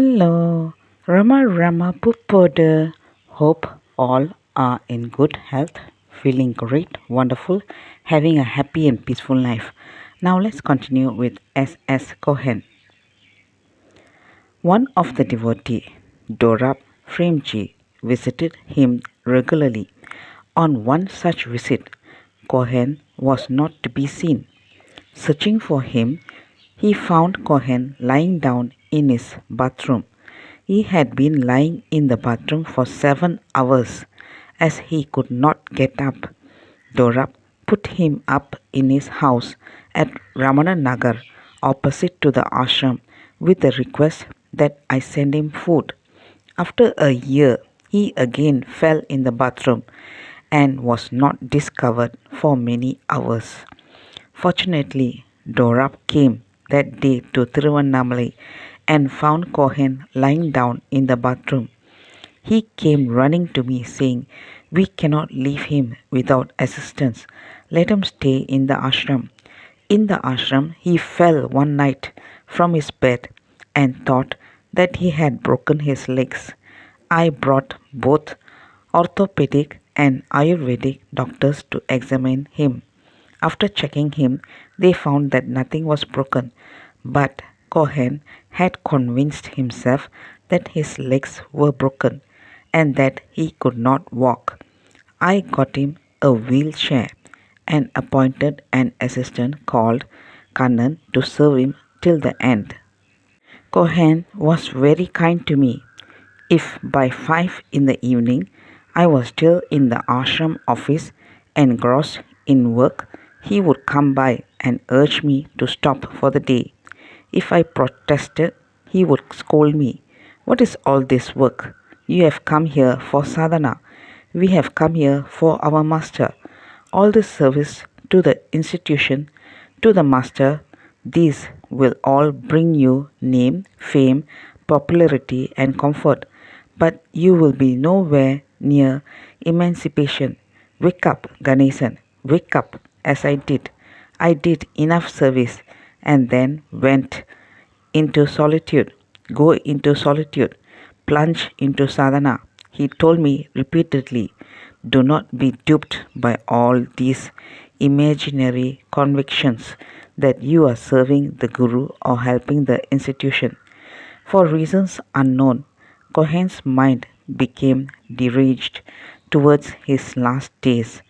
Hello, Rama Pupoda. Hope all are in good health, feeling great, wonderful, having a happy and peaceful life. Now let's continue with S.S. Cohen. One of the devotee, Dorab Fremji, visited him regularly. On one such visit, Cohen was not to be seen. Searching for him, he found Cohen lying down in his bathroom. He had been lying in the bathroom for 7 hours. As he could not get up, Dorab put him up in his house at Ramana Nagar, opposite to the ashram, with the request that I send him food. After a year, he again fell in the bathroom and was not discovered for many hours. Fortunately, Dorab came that day to Tiruvannamalai and found Cohen lying down in the bathroom. He came running to me saying, "We cannot leave him without assistance. Let him stay in the ashram." In the ashram, he fell one night from his bed and thought that he had broken his legs. I brought both orthopedic and Ayurvedic doctors to examine him. After checking him, they found that nothing was broken, but Cohen had convinced himself that his legs were broken and that he could not walk. I got him a wheelchair and appointed an assistant called Kannan to serve him till the end. Cohen was very kind to me. If by 5 in the evening I was still in the ashram office engrossed in work, he would come by and urge me to stop for the day. If I protested, he would scold me. "What is all this work? You have come here for sadhana. We have come here for our master. All this service to the institution, to the master, these will all bring you name, fame, popularity, and comfort, but you will be nowhere near emancipation. Wake up, Ganesan, wake up," as I did. I did enough service and then went into solitude. Go into solitude. Plunge into sadhana. He told me repeatedly, "Do not be duped by all these imaginary convictions that you are serving the Guru or helping the institution." For reasons unknown, Cohen's mind became deranged towards his last days.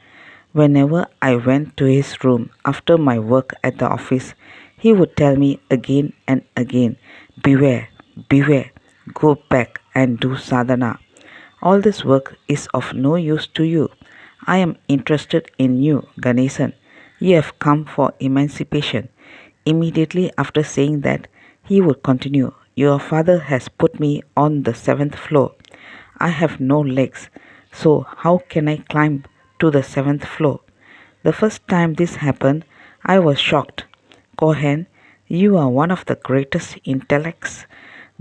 Whenever I went to his room after my work at the office, he would tell me again and again, "Beware, beware, go back and do sadhana. All this work is of no use to you. I am interested in you, Ganesan. You have come for emancipation." Immediately after saying that, he would continue, "Your father has put me on the 7th floor. I have no legs, so how can I climb to the 7th floor?" The first time this happened, I was shocked. "Cohen, you are one of the greatest intellects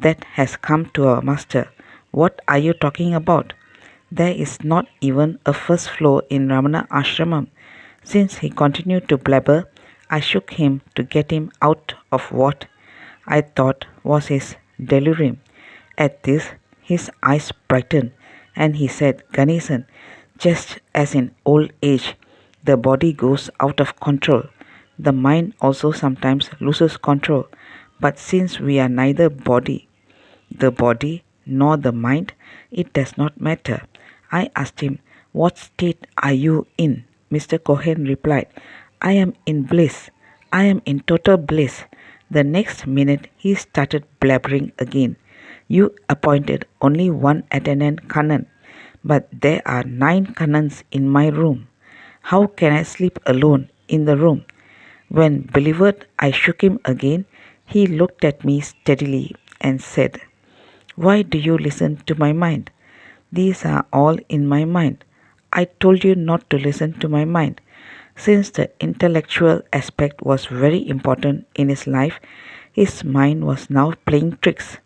that has come to our master. What are you talking about? There is not even a first floor in Ramana Ashramam." Since he continued to blabber, I shook him to get him out of what I thought was his delirium. At this, his eyes brightened and he said, "Ganesan, just as in old age, the body goes out of control, the mind also sometimes loses control. But since we are neither the body nor the mind, it does not matter." I asked him, "What state are you in?" Mr. Cohen replied, "I am in bliss. I am in total bliss." The next minute he started blabbering again. "You appointed only one attendant Kannan, but there are 9 Kannans in my room. How can I sleep alone in the room?" When believed I shook him again, he looked at me steadily and said, "Why do you listen to my mind? These are all in my mind. I told you not to listen to my mind." Since the intellectual aspect was very important in his life, his mind was now playing tricks.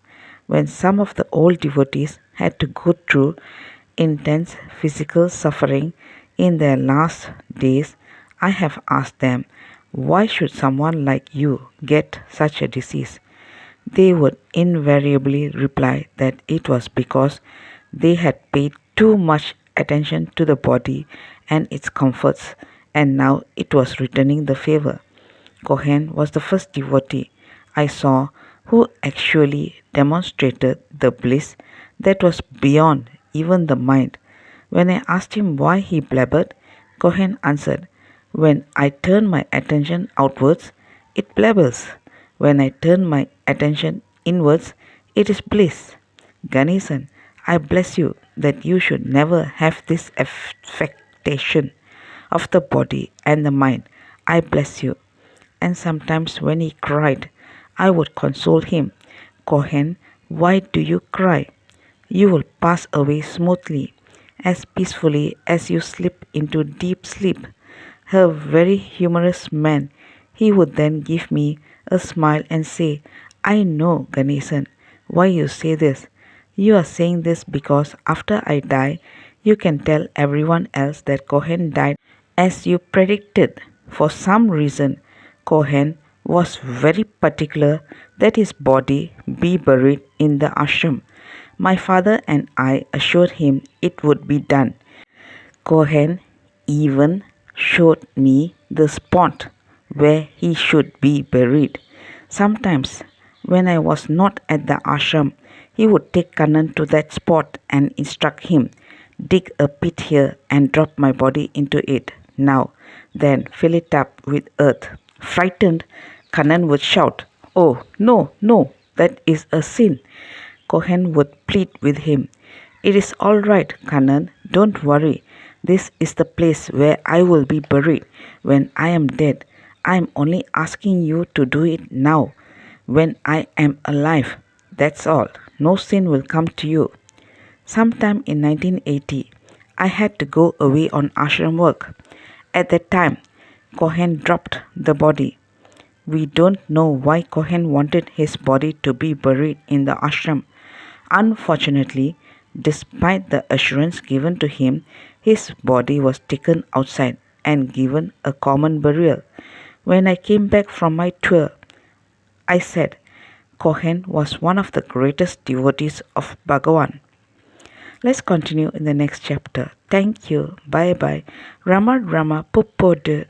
When some of the old devotees had to go through intense physical suffering in their last days, I have asked them, "Why should someone like you get such a disease?" they would invariably reply that it was because they had paid too much attention to the body and its comforts, and now it was returning the favor. Cohen was the first devotee I saw who actually demonstrated the bliss that was beyond even the mind. When I asked him why he blabbered, Cohen answered, "When I turn my attention outwards, it blabers. When I turn my attention inwards, it is bliss." Ganesan, I bless you that you should never have this affectation of the body and the mind. I bless you. And sometimes when he cried, I would console him. "Cohen, why do you cry? You will pass away smoothly, as peacefully as you slip into deep sleep." A very humorous man, he would then give me a smile and say, "I know, Ganesan, why you say this. You are saying this because after I die, you can tell everyone else that Cohen died as you predicted." For some reason, Cohen was very particular that his body be buried in the ashram. My father and I assured him it would be done. Cohen even showed me the spot where he should be buried. Sometimes, when I was not at the ashram, he would take Kannan to that spot and instruct him, "Dig a pit here and drop my body into it. Now, then fill it up with earth." Frightened, Kannan would shout, "Oh, no, no, that is a sin." Cohen would plead with him, "It is all right, Kannan, don't worry. This is the place where I will be buried when I am dead. I am only asking you to do it now, when I am alive. That's all. No sin will come to you." Sometime in 1980, I had to go away on ashram work. At that time, Cohen dropped the body. We don't know why Cohen wanted his body to be buried in the ashram. Unfortunately, despite the assurance given to him, his body was taken outside and given a common burial. When I came back from my tour, I said, "Cohen was one of the greatest devotees of Bhagavan." Let's continue in the next chapter. Thank you. Bye bye. Rama Rama Puppode.